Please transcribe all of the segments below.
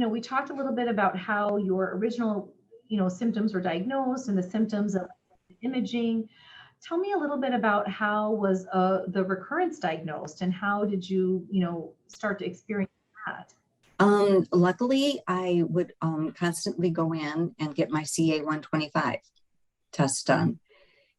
we talked a little bit about how your original, symptoms were diagnosed and the symptoms of imaging. Tell me a little bit about how was the recurrence diagnosed and how did you, start to experience that? Luckily, I would constantly go in and get my CA 125 test done.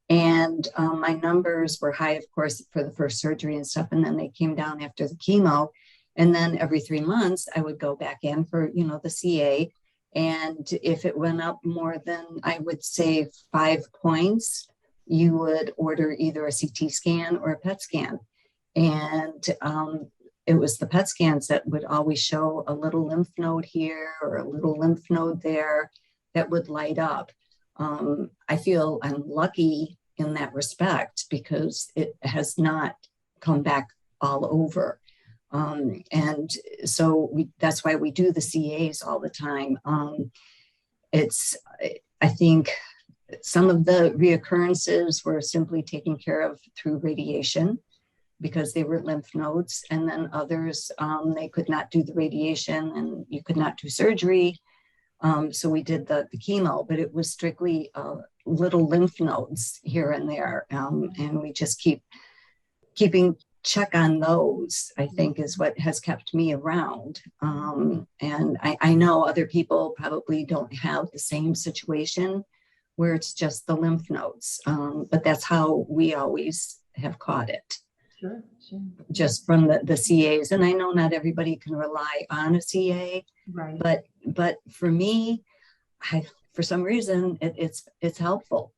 And my numbers were high, of course, for the first surgery and stuff. And then they came down after the chemo. And then every 3 months, I would go back in for, the CA. And if it went up more than, I would say, 5 points, you would order either a CT scan or a PET scan. And it was the PET scans that would always show a little lymph node here or a little lymph node there that would light up. I feel I'm lucky in that respect because it has not come back all over. And so that's why we do the CAs all the time. I think some of the reoccurrences were simply taken care of through radiation because they were lymph nodes. And then others, they could not do the radiation and you could not do surgery. So we did the chemo, but it was strictly little lymph nodes here and there. And we just keeping check on those, I think, is what has kept me around. And I know other people probably don't have the same situation where it's just the lymph nodes, but that's how we always have caught it. Sure. Just from the CAs. And I know not everybody can rely on a CA, right? But for me, for some reason, it's helpful.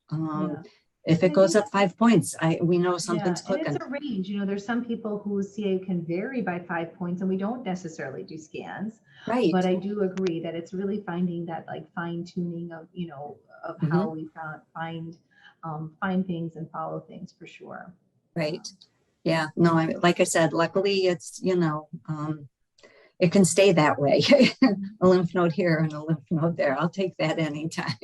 If it goes up 5 points, we know something's cooking. And it's a range. There's some people whose CA can vary by 5 points, and we don't necessarily do scans. Right. But I do agree that it's really finding that fine tuning of of how we find things and follow things for sure. Right. Yeah. No. Like I said, luckily it's it can stay that way. A lymph node here and a lymph node there. I'll take that anytime.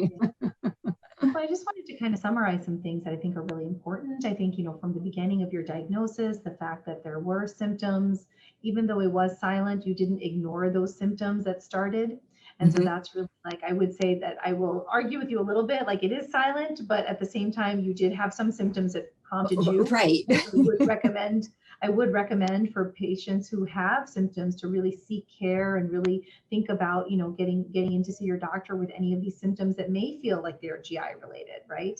So I just wanted to kind of summarize some things that I think are really important. I think, from the beginning of your diagnosis, the fact that there were symptoms, even though it was silent, you didn't ignore those symptoms that started. And so that's really I would say that I will argue with you a little bit, it is silent, but at the same time, you did have some symptoms that prompted you. Right. I would recommend for patients who have symptoms to really seek care and really think about, getting in to see your doctor with any of these symptoms that may feel like they're GI related, right?